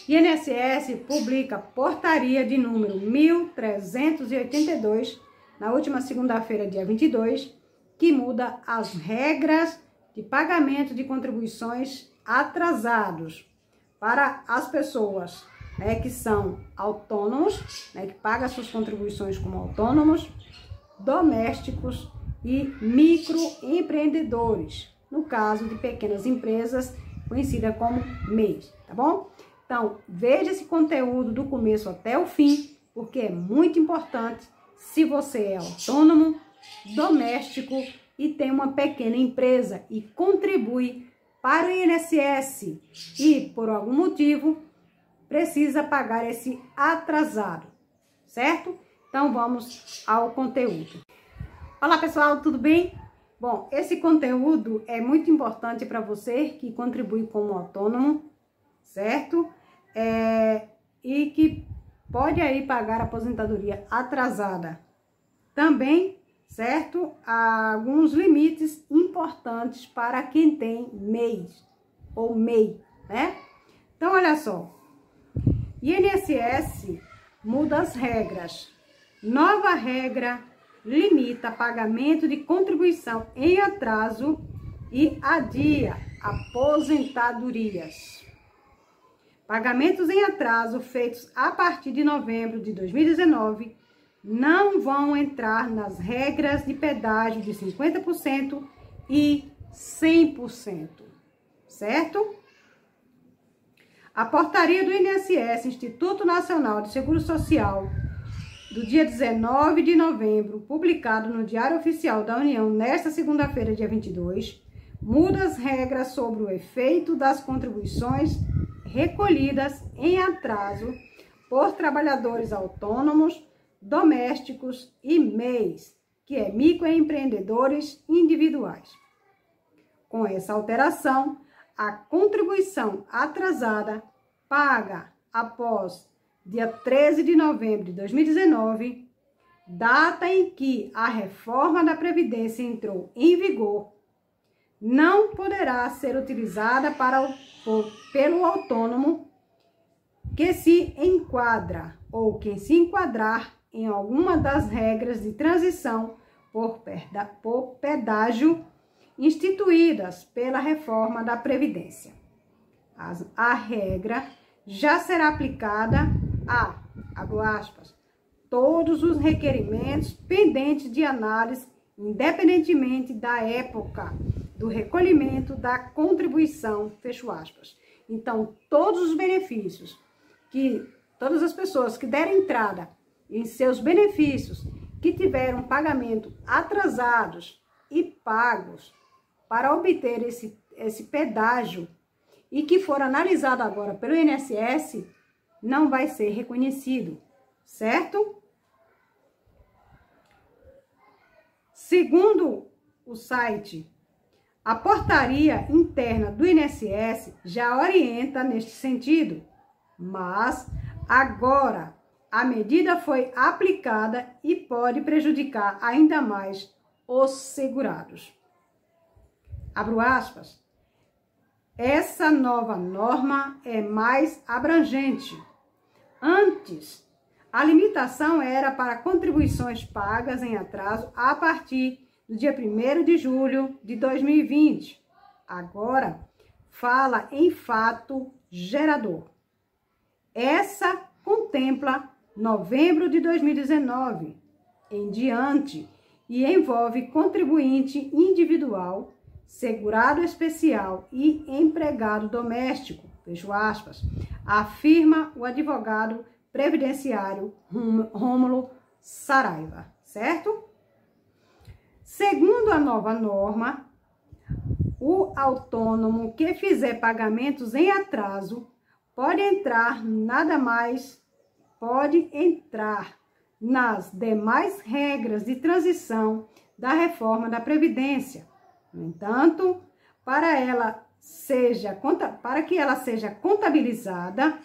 INSS publica portaria de número 1382, na última segunda-feira, dia 22, que muda as regras de pagamento de contribuições atrasados para as pessoas, né, que são autônomos, né, que pagam suas contribuições como autônomos, domésticos e microempreendedores, no caso de pequenas empresas, conhecida como MEI, tá bom? Então, veja esse conteúdo do começo até o fim, porque é muito importante se você é autônomo, doméstico e tem uma pequena empresa e contribui para o INSS e, por algum motivo, precisa pagar esse atrasado, certo? Então, vamos ao conteúdo. Olá, pessoal, tudo bem? Bom, esse conteúdo é muito importante para você que contribui como autônomo, certo? E que pode aí pagar a aposentadoria atrasada. Também, certo? Há alguns limites importantes para quem tem MEI ou MEI, né? Então, olha só. INSS muda as regras. Nova regra limita pagamento de contribuição em atraso e adia aposentadorias. Pagamentos em atraso feitos a partir de novembro de 2019 não vão entrar nas regras de pedágio de 50% e 100%, certo? A portaria do INSS, Instituto Nacional de Seguro Social, do dia 19 de novembro, publicado no Diário Oficial da União nesta segunda-feira, dia 22, muda as regras sobre o efeito das contribuições recolhidas em atraso por trabalhadores autônomos, domésticos e MEIs, que é microempreendedores individuais. Com essa alteração, a contribuição atrasada paga após dia 13 de novembro de 2019, data em que a reforma da Previdência entrou em vigor, não poderá ser utilizada pelo autônomo que se enquadra ou que se enquadrar em alguma das regras de transição por pedágio instituídas pela reforma da Previdência. A regra já será aplicada abro aspas, todos os requerimentos pendentes de análise, independentemente da época do recolhimento da contribuição, fecho aspas. Então, todos os benefícios todas as pessoas que deram entrada em seus benefícios, que tiveram pagamento atrasados e pagos para obter esse pedágio e que for analisado agora pelo INSS, não vai ser reconhecido, certo? Segundo o site, a portaria interna do INSS já orienta neste sentido, mas agora a medida foi aplicada e pode prejudicar ainda mais os segurados. Abro aspas. Essa nova norma é mais abrangente. Antes, a limitação era para contribuições pagas em atraso a partir do dia 1º de julho de 2020. Agora, fala em fato gerador. Essa contempla novembro de 2019 em diante e envolve contribuinte individual, segurado especial e empregado doméstico, fecho aspas, afirma o advogado previdenciário Rômulo Saraiva, certo? Segundo a nova norma, o autônomo que fizer pagamentos em atraso pode entrar nas demais regras de transição da reforma da Previdência. No entanto, para que ela seja contabilizada,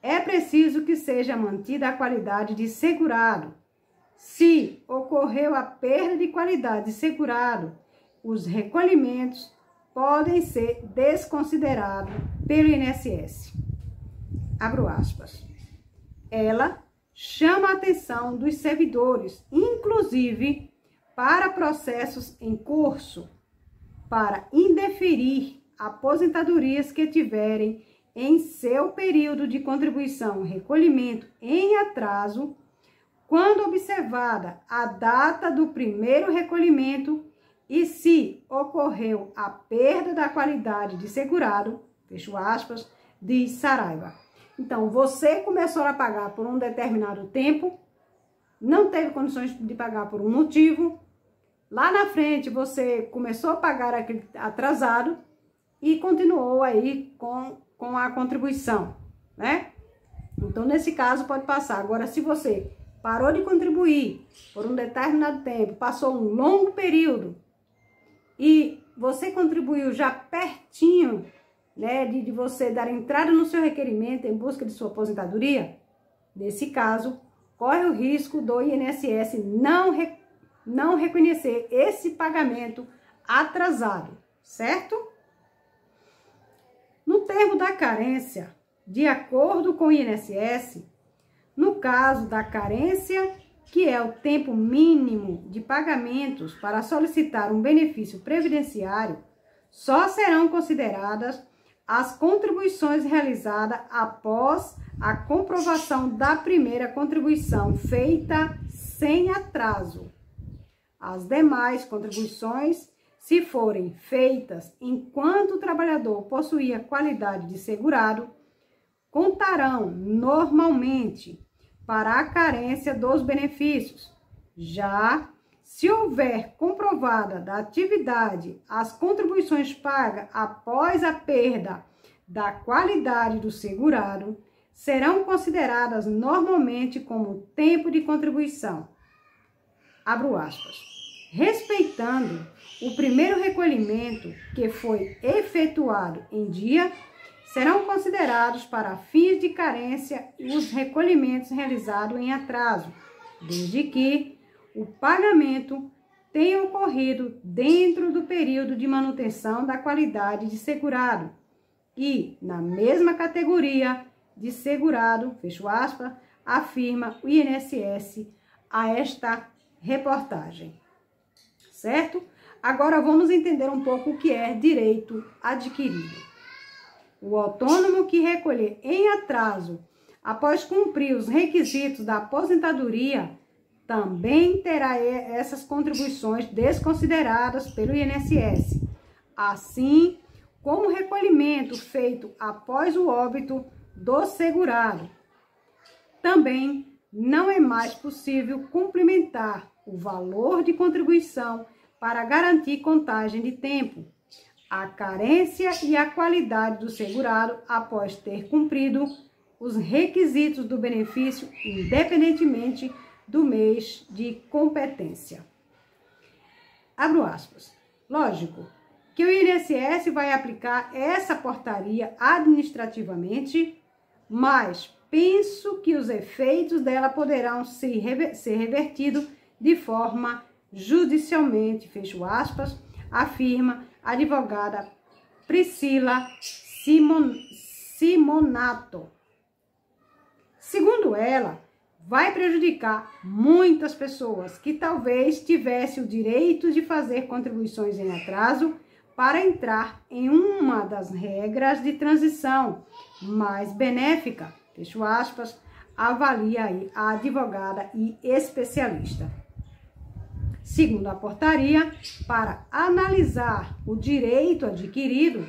é preciso que seja mantida a qualidade de segurado. Se ocorreu a perda de qualidade de segurado, os recolhimentos podem ser desconsiderados pelo INSS. abro aspas. Ela chama a atenção dos servidores, inclusive para processos em curso, para indeferir aposentadorias que tiverem em seu período de contribuição recolhimento em atraso, quando observada a data do primeiro recolhimento e se ocorreu a perda da qualidade de segurado, fecho aspas, diz Saraiva. Então, você começou a pagar por um determinado tempo, não teve condições de pagar por um motivo, lá na frente você começou a pagar aquele atrasado e continuou aí com a contribuição, né? Então, nesse caso, pode passar. Agora, se você parou de contribuir por um determinado tempo, passou um longo período e você contribuiu já pertinho, né, de você dar entrada no seu requerimento em busca de sua aposentadoria, nesse caso, corre o risco do INSS não reconhecer esse pagamento atrasado, certo? No termo da carência, de acordo com o INSS, no caso da carência, que é o tempo mínimo de pagamentos para solicitar um benefício previdenciário, só serão consideradas as contribuições realizadas após a comprovação da primeira contribuição feita sem atraso. As demais contribuições, se forem feitas enquanto o trabalhador possuía qualidade de segurado, contarão normalmente para a carência dos benefícios. Já se houver comprovada da atividade as contribuições pagas após a perda da qualidade do segurado, serão consideradas normalmente como tempo de contribuição. Abro aspas. Respeitando o primeiro recolhimento que foi efetuado em dia, serão considerados para fins de carência os recolhimentos realizados em atraso, desde que o pagamento tenha ocorrido dentro do período de manutenção da qualidade de segurado e na mesma categoria de segurado, fecho aspas, afirma o INSS a esta reportagem. Certo? Agora vamos entender um pouco o que é direito adquirido. O autônomo que recolher em atraso após cumprir os requisitos da aposentadoria também terá essas contribuições desconsideradas pelo INSS, assim como o recolhimento feito após o óbito do segurado. Também não é mais possível complementar o valor de contribuição para garantir contagem de tempo, a carência e a qualidade do segurado após ter cumprido os requisitos do benefício, independentemente do mês de competência. Abro aspas. Lógico que o INSS vai aplicar essa portaria administrativamente, mas penso que os efeitos dela poderão ser revertidos de forma judicialmente, fecho aspas, afirma a advogada Priscila Simonato. Segundo ela, vai prejudicar muitas pessoas que talvez tivessem o direito de fazer contribuições em atraso para entrar em uma das regras de transição mais benéfica, fecho aspas, avalia aí a advogada e especialista. Segundo a portaria, para analisar o direito adquirido,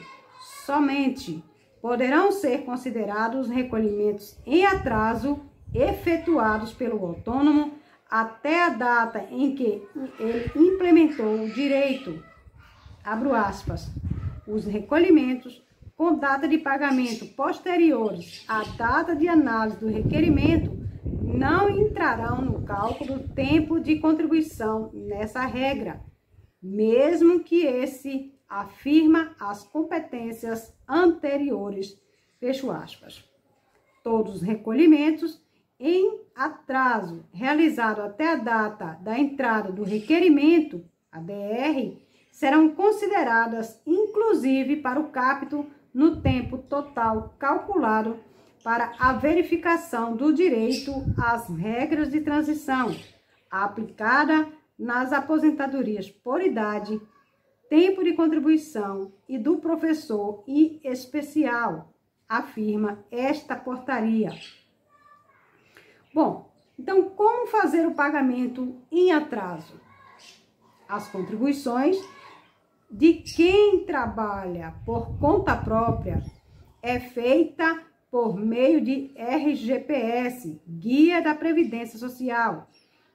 somente poderão ser considerados os recolhimentos em atraso efetuados pelo autônomo até a data em que ele implementou o direito. Abro aspas. Os recolhimentos com data de pagamento posteriores à data de análise do requerimento não entrarão no cálculo do tempo de contribuição nessa regra, mesmo que esse afirma as competências anteriores, fecho aspas. Todos os recolhimentos em atraso realizado até a data da entrada do requerimento, ADR, serão consideradas inclusive para o capto no tempo total calculado para a verificação do direito às regras de transição aplicada nas aposentadorias por idade, tempo de contribuição e do professor e especial, afirma esta portaria. Bom, então como fazer o pagamento em atraso? As contribuições de quem trabalha por conta própria é feita por meio de RGPS, Guia da Previdência Social,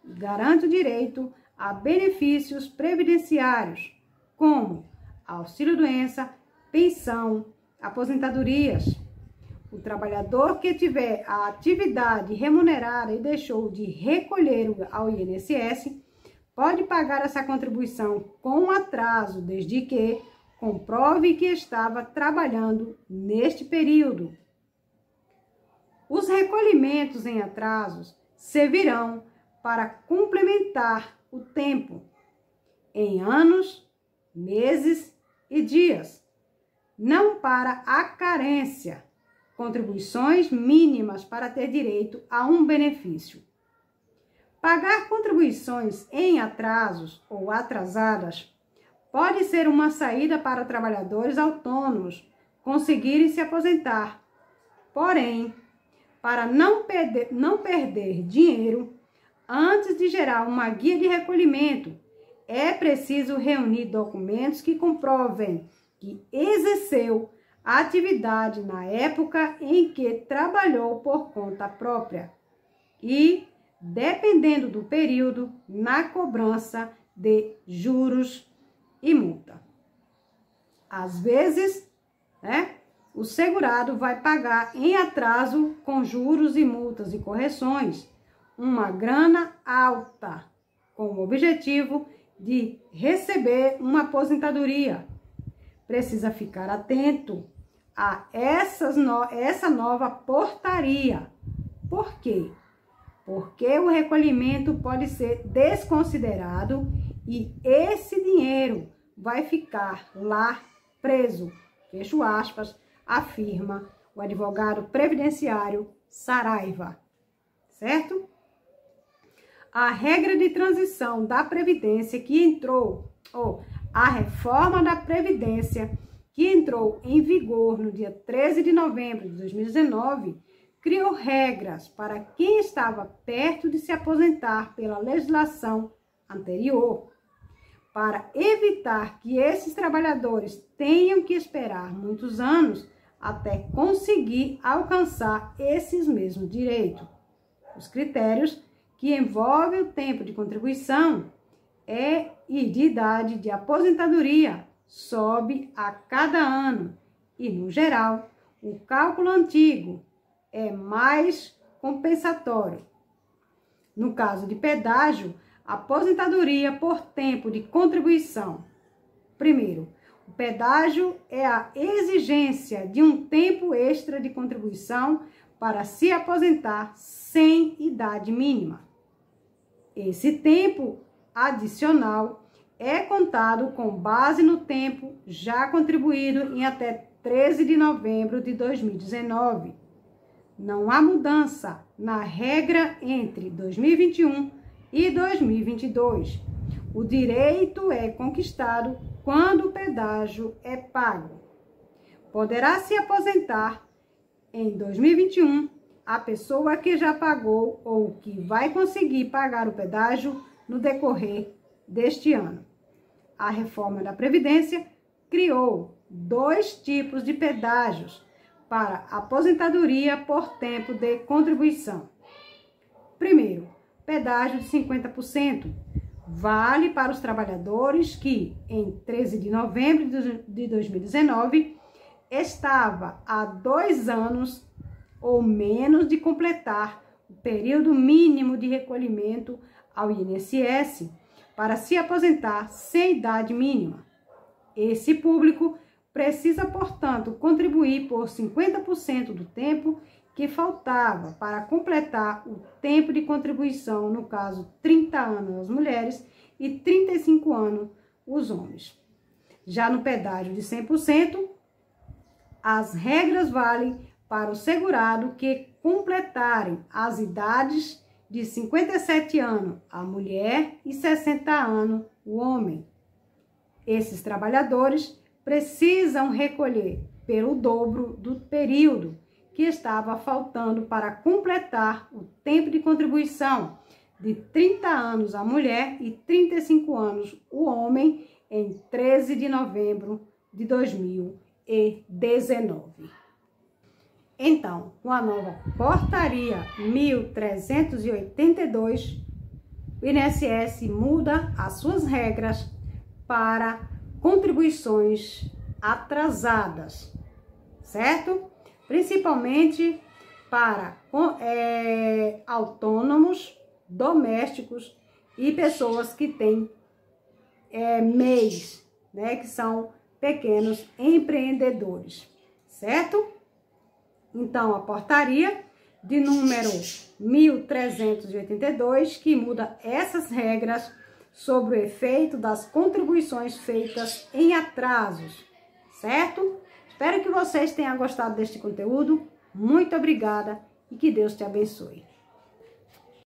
e garante o direito a benefícios previdenciários, como auxílio-doença, pensão, aposentadorias. O trabalhador que tiver a atividade remunerada e deixou de recolher ao INSS pode pagar essa contribuição com atraso, desde que comprove que estava trabalhando neste período. Os recolhimentos em atrasos servirão para complementar o tempo em anos, meses e dias, não para a carência, contribuições mínimas para ter direito a um benefício. Pagar contribuições em atrasos ou atrasadas pode ser uma saída para trabalhadores autônomos conseguirem se aposentar. Porém, para não perder dinheiro, antes de gerar uma guia de recolhimento, é preciso reunir documentos que comprovem que exerceu a atividade na época em que trabalhou por conta própria e, dependendo do período, na cobrança de juros e multa. Às vezes, o segurado vai pagar em atraso com juros e multas e correções uma grana alta, com o objetivo de receber uma aposentadoria. Precisa ficar atento a essa nova portaria. Por quê? Porque o recolhimento pode ser desconsiderado e esse dinheiro vai ficar lá preso, fecho aspas, afirma o advogado previdenciário Saraiva, certo? A regra de transição da Previdência que entrou, a reforma da Previdência que entrou em vigor no dia 13 de novembro de 2019, criou regras para quem estava perto de se aposentar pela legislação anterior, para evitar que esses trabalhadores tenham que esperar muitos anos até conseguir alcançar esses mesmos direitos. Os critérios que envolvem o tempo de contribuição e de idade de aposentadoria sobe a cada ano e, no geral, o cálculo antigo é mais compensatório. No caso de pedágio, aposentadoria por tempo de contribuição. Primeiro, o pedágio é a exigência de um tempo extra de contribuição para se aposentar sem idade mínima. Esse tempo adicional é contado com base no tempo já contribuído em até 13 de novembro de 2019. Não há mudança na regra entre 2021 e 2022. O direito é conquistado quando o pedágio é pago. Poderá se aposentar em 2021 a pessoa que já pagou ou que vai conseguir pagar o pedágio no decorrer deste ano. A reforma da Previdência criou 2 tipos de pedágios para aposentadoria por tempo de contribuição. Primeiro, pedágio de 50%. Vale para os trabalhadores que, em 13 de novembro de 2019, estava há 2 anos ou menos de completar o período mínimo de recolhimento ao INSS para se aposentar sem idade mínima. Esse público precisa, portanto, contribuir por 50% do tempo que faltava para completar o tempo de contribuição, no caso, 30 anos as mulheres e 35 anos os homens. Já no pedágio de 100%, as regras valem para o segurado que completarem as idades de 57 anos a mulher e 60 anos o homem. Esses trabalhadores precisam recolher pelo dobro do período que estava faltando para completar o tempo de contribuição de 30 anos a mulher e 35 anos o homem em 13 de novembro de 2019. Então, com a nova portaria 1382, o INSS muda as suas regras para contribuições atrasadas, certo? Principalmente para autônomos, domésticos e pessoas que têm MEIs, né, que são pequenos empreendedores, certo? Então, a portaria de número 1382, que muda essas regras sobre o efeito das contribuições feitas em atrasos, certo? Espero que vocês tenham gostado deste conteúdo. Muito obrigada e que Deus te abençoe.